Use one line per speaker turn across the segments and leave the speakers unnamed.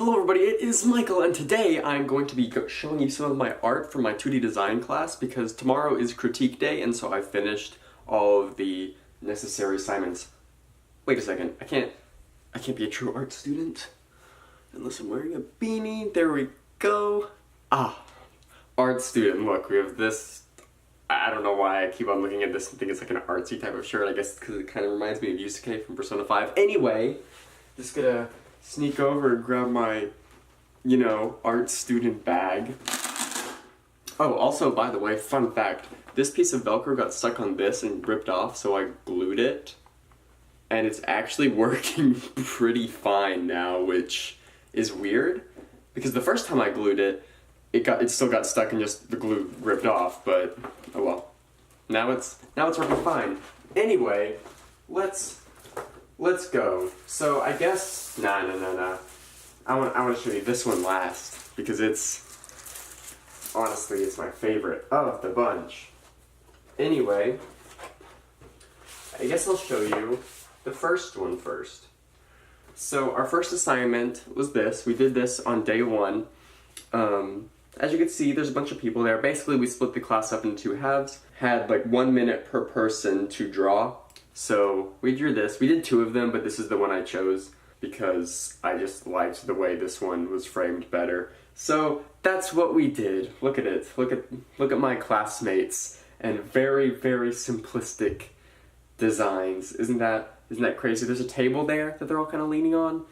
Hello everybody, it is Michael, and today I'm going to be showing you some of my art from my 2D design class because tomorrow is critique day, and so I finished all of the necessary assignments. Wait a second, I can't be a true art student unless I'm wearing a beanie. There we go. Art student. Look, we have this. I don't know why I keep on looking at this and think it's like an artsy type of shirt. I guess because it kind of reminds me of Yusuke from Persona 5. Anyway, just gonna sneak over and grab my, art student bag. Oh, also, by the way, fun fact, this piece of Velcro got stuck on this and ripped off, so I glued it. And it's actually working pretty fine now, which is weird, because the first time I glued it, it still got stuck and just the glue ripped off, but oh well. Now it's working fine. Anyway, let's go. So I guess nah. I want to show you this one last because honestly it's my favorite of the bunch. Anyway, I guess I'll show you the first one first. So our first assignment was this. We did this on day one. As you can see, there's a bunch of people there. Basically, we split the class up into two halves. Had like 1 minute per person to draw. So we drew this. We did two of them, but this is the one I chose because I just liked the way this one was framed better. So that's what we did. Look at it. Look at my classmates and very, very simplistic designs. Isn't that crazy? There's a table there that they're all kind of leaning on.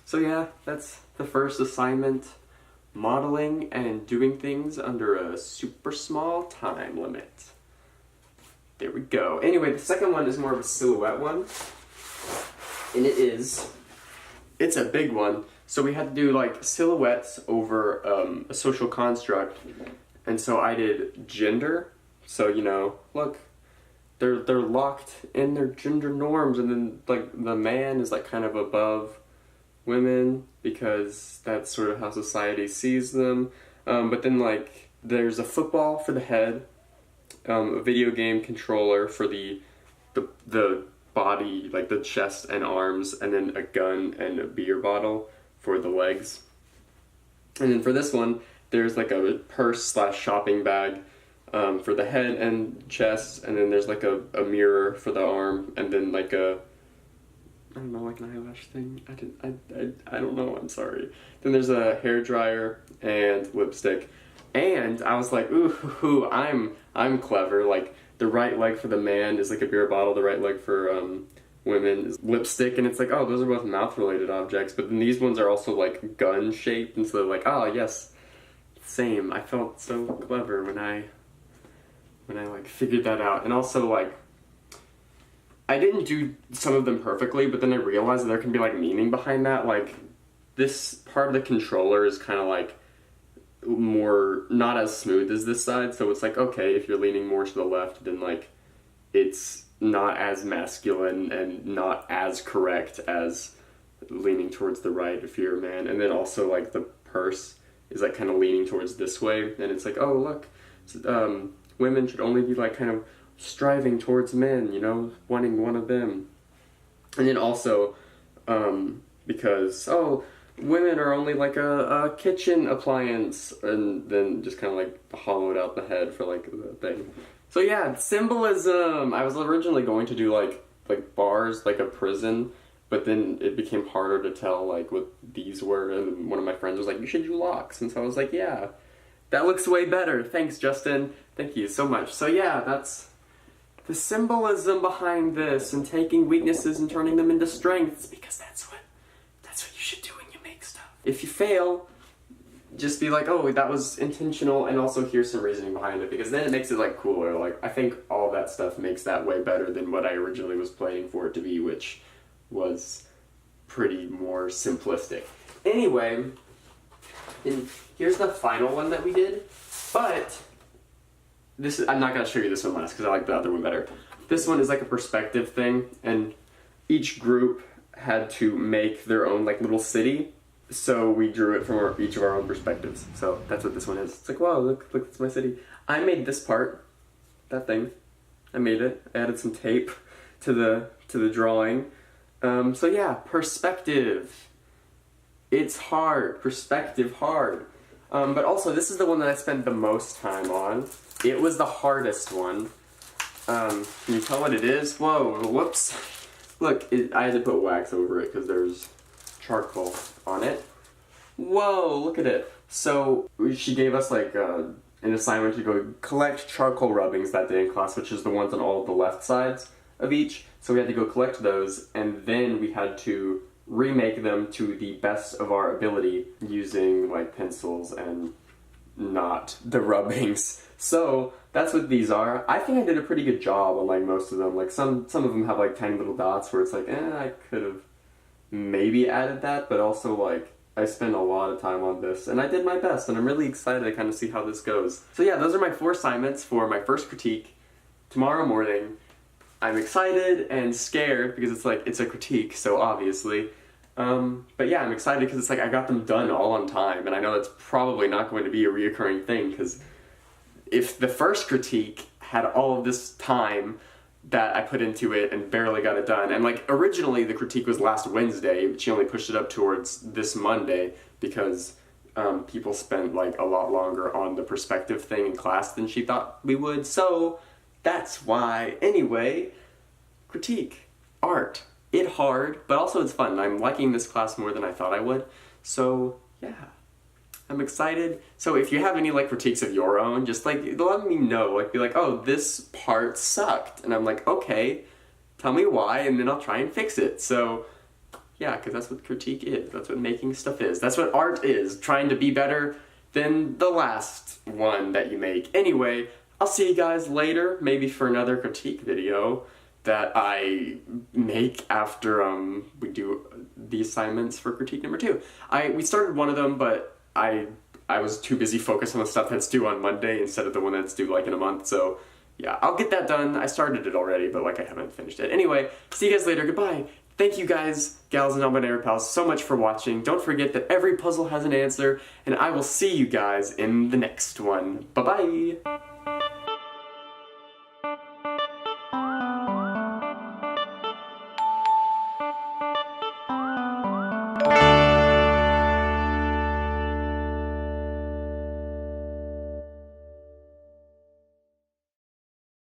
So yeah, that's the first assignment. Modeling and doing things under a super small time limit. There we go. Anyway, the second one is more of a silhouette one. And it's a big one. So we had to do like silhouettes over a social construct. And so I did gender. So, look, they're locked in their gender norms, and then like the man is like kind of above women because that's sort of how society sees them. But then like there's a football for the head, a video game controller for the body, like the chest and arms, and then a gun and a beer bottle for the legs. And then for this one, there's like a purse / shopping bag for the head and chest, and then there's like a mirror for the arm, and then like I don't know, like an eyelash thing. I don't know, I'm sorry. Then there's a hair dryer and lipstick. And I was like, ooh, I'm clever. Like the right leg for the man is like a beer bottle, the right leg for women is lipstick, and it's like, oh, those are both mouth related objects, but then these ones are also like gun shaped, and so they're like, oh yes, same. I felt so clever when I like figured that out. And also like I didn't do some of them perfectly, but then I realized that there can be like meaning behind that. Like this part of the controller is kind of like more not as smooth as this side, so it's like, okay, if you're leaning more to the left, then like it's not as masculine and not as correct as leaning towards the right if you're a man. And then also like the purse is like kind of leaning towards this way, and it's like, oh look, women should only be like kind of striving towards men, wanting one of them. And then also, because, women are only like a kitchen appliance, and then just kind of like hollowed out the head for like the thing. So yeah, symbolism! I was originally going to do like bars, like a prison, but then it became harder to tell like what these were, and one of my friends was like, you should do locks, and so I was like, yeah, that looks way better. Thanks, Justin. Thank you so much. So yeah, that's the symbolism behind this, and taking weaknesses and turning them into strengths, because that's what you should do when you make stuff. If you fail, just be like, oh, that was intentional, and also here's some reasoning behind it, because then it makes it like cooler. Like I think all that stuff makes that way better than what I originally was planning for it to be, which was pretty more simplistic. Anyway, and here's the final one that we did, but I'm not going to show you this one last because I like the other one better. This one is like a perspective thing, and each group had to make their own like little city, so we drew it from each of our own perspectives. So that's what this one is. It's like, wow, look, it's my city. I made this part, that thing. I made it. I added some tape to the drawing. So yeah, perspective. It's hard. Perspective hard. But also, this is the one that I spent the most time on. It was the hardest one. Can you tell what it is? Whoa, whoops. Look, I had to put wax over it because there's charcoal on it. Whoa, look at it. So, she gave us like an assignment to go collect charcoal rubbings that day in class, which is the ones on all of the left sides of each. So we had to go collect those, and then we had to remake them to the best of our ability using like pencils and not the rubbings. So that's what these are. I think I did a pretty good job on like most of them. Like some of them have like tiny little dots where it's like, I could have maybe added that, but also like I spent a lot of time on this and I did my best, and I'm really excited to kind of see how this goes. So yeah, those are my 4 assignments for my first critique tomorrow morning. I'm excited and scared because it's a critique, so obviously. But yeah, I'm excited because it's like I got them done all on time, and I know that's probably not going to be a reoccurring thing, because if the first critique had all of this time that I put into it and barely got it done, and like originally the critique was last Wednesday, but she only pushed it up towards this Monday because people spent like a lot longer on the perspective thing in class than she thought we would, so that's why. Anyway, critique, art. It hard, but also it's fun. I'm liking this class more than I thought I would. So yeah, I'm excited. So if you have any like critiques of your own, just like let me know. Like be like, oh, this part sucked, and I'm like, okay, tell me why, and then I'll try and fix it. So yeah, because that's what critique is. That's what making stuff is. That's what art is. Trying to be better than the last one that you make. Anyway, I'll see you guys later, maybe for another critique video that I make after we do the assignments for critique number 2. We started one of them, but I was too busy focused on the stuff that's due on Monday instead of the one that's due like in a month, so yeah, I'll get that done. I started it already, but like I haven't finished it. Anyway, see you guys later. Goodbye. Thank you guys, gals and non-binary pals, so much for watching. Don't forget that every puzzle has an answer, and I will see you guys in the next one. Bye-bye!